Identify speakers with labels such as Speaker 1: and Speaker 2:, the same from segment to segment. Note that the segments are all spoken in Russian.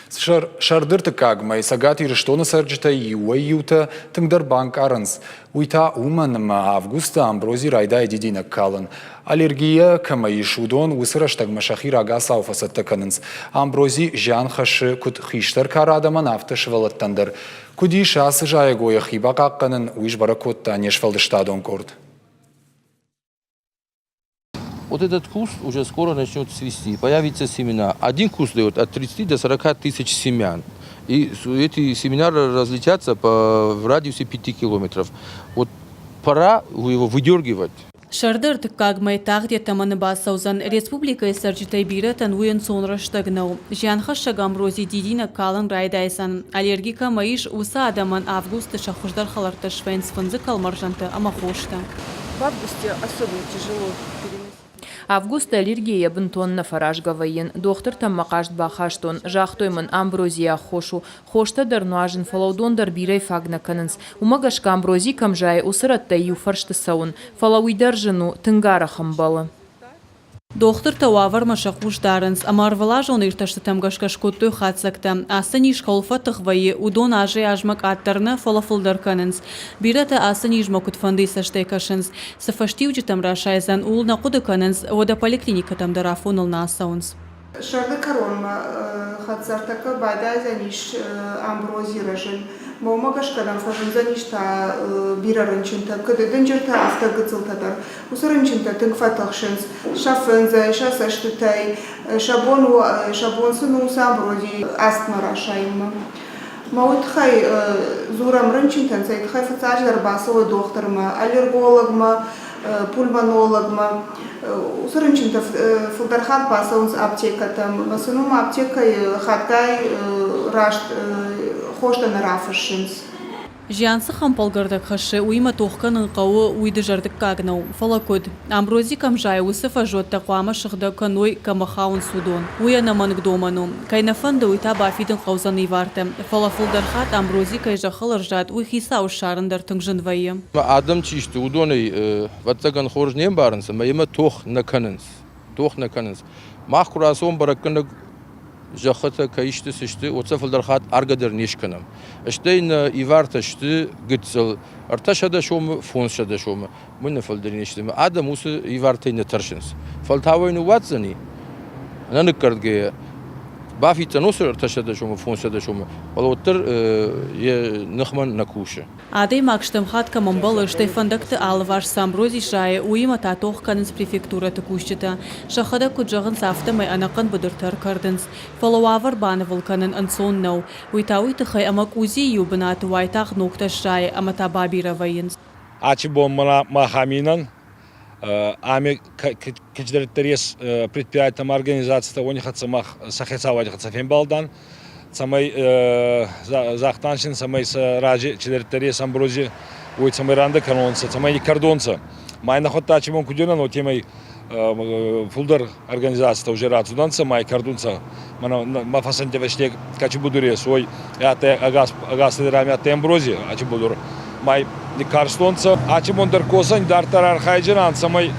Speaker 1: Шардырты кагмай сагат ирштона сарджита юта тыңдар банк арынс. Уйта уманыма августа амбрози райда эдидина калын. Аллергия камай шудон усыраштаг машахир агас ауфасатта канынс. Амбрози жан хашы кут хиштар карадаман автыш валаттандар. Куди шасы жая гоя хиба какканын уиш баракотта нешфалдыштадон корд.
Speaker 2: Вот этот куст уже скоро начнет цвести, появятся семена. Один куст дает от 30 до 40 тысяч семян. И эти семена разлетятся в радиусе 5 километров. Вот пора его выдергивать.
Speaker 3: Шардырт кагмай тагдия таманы басаузан республика сарджитай бирatan уен сонраштагнау. Жанхаша гамрози дидина калын райдайсан. Аллергика маиш уса адаман августа шахуждар халарта швейнсфанзы калмаржанта амахошта.
Speaker 4: В августе особенно тяжело переносить.
Speaker 5: Августа аллергия бынтонна фаражгавайын. Доктор таммакашт бахаштон. Жахтоймын амброзия хошу. Хошта дарнуажын фалаудондар бирай фагна канынс. Умагашка амбрози камжай усыратта юфаршты саун. Фалауидар жыну тынгара хамбалы.
Speaker 3: Доктор тававар машахуш дарынс. Амарвалажон ирташты тамгашкаш коттой хатсакта. Асани школфа тыхвайы. Удон ажи ажмак аттарна фалафылдар канынс. Бирата асани жмакут фанды саштай кашынс. Сафаштивджи там рашайзан ул нақуды канынс. Вода поликлиника там дарафоныл насаунс.
Speaker 6: Шарды коронма хатсартака байдай заниш амбрози режим. Момагашкадан фажын заништа бирарынчынта кыдыдынжырта автогыцылтадар. Усырынчынта тынгфатахшынс. Шафынза, шасаштытай, шабонсын уса амбрози астма рашайма. Маутхай зурам рынчынтан сайтхай фацаждар басова докторма, аллергологма, пульмонологма. Усырынчынта фылдархан басаунс аптекатам. Масынум аптекай хатай рашт хошта нарафышынс.
Speaker 3: Жансы хампалгардак хашы уйма тоққанын қауы уйды жардық кагнау. Фалакод. Амбрози камжай усы фажот тақуама шықда каной камахаун судон. Уяна мангдоману. Кайнафанда уйта бафидын қаузан иварты. Фалафылдархат амбрози кайжақыл ржат уйхиса ушарындар тыңжын вайы.
Speaker 2: Адам чишті удоны ватсаган хоржнем барынсы, майыма тоқ наканынс. Тоқ наканынс. Мақ құрасон баракканы жахата кайшты сышты отса фылдархат аргадыр нешканам. Эштейн иварта шты гытсыл. Арташада шомы, фоншада шомы. Мына фылдар нештімі. Адам усы ивартайны таршынс. Фалтавайны ватзани. Нанық кардгея. Бафица носыр арташада шомы, фоншада шомы. Балуаттыр нахман накушы.
Speaker 3: Адай макштам хат камамбалы штайфандакты алываш самбрози шайы уйма татоқ канынс префектура тыкущыта. Шахада куджағын сафтамай анақын бұдыртар кардынс. Фалауавар баны вулканын ансон нау. Уйтауи тыхай амак узи юбынаты вайтақ нокта шайы амата бабира вайынс.
Speaker 7: Ачи боммана махаминан. Ами кичдертерес предприятиям организацията они хацамах сахецавади хацафембалдан. Самай захтаншин, самай раджи чидертерес амбрози уй самай ранда канонса, самай не кардонса. Май нахотта ачи бом кудена, но темай фулдар организацията уже рацудан самай кардонса. Ма фасанте вештек качи будурес, ой ате агас дерами ате амбрози, ачи будур. Май не карстонца, ачи бондар косан дартарар хайджан самай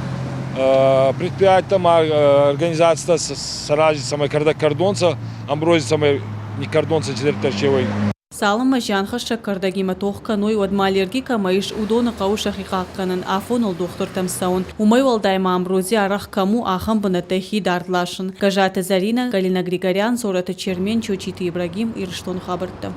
Speaker 7: предприятиям организацията сараджи самай кардонса, амбрози самай не кардонца чидертерчевой.
Speaker 3: Салама жанха шаккардагима тоққа ной одма аллергика маиш удоны қауышақи қаққанын афоныл доктор тамсаун. Умай валдайма амбрози арақ каму ахам бынатахи дардлашын. Кажата Зарина, Галина Григорян, Сората Чермен, Чочиты Ибрагим, Ирштон Хабарта.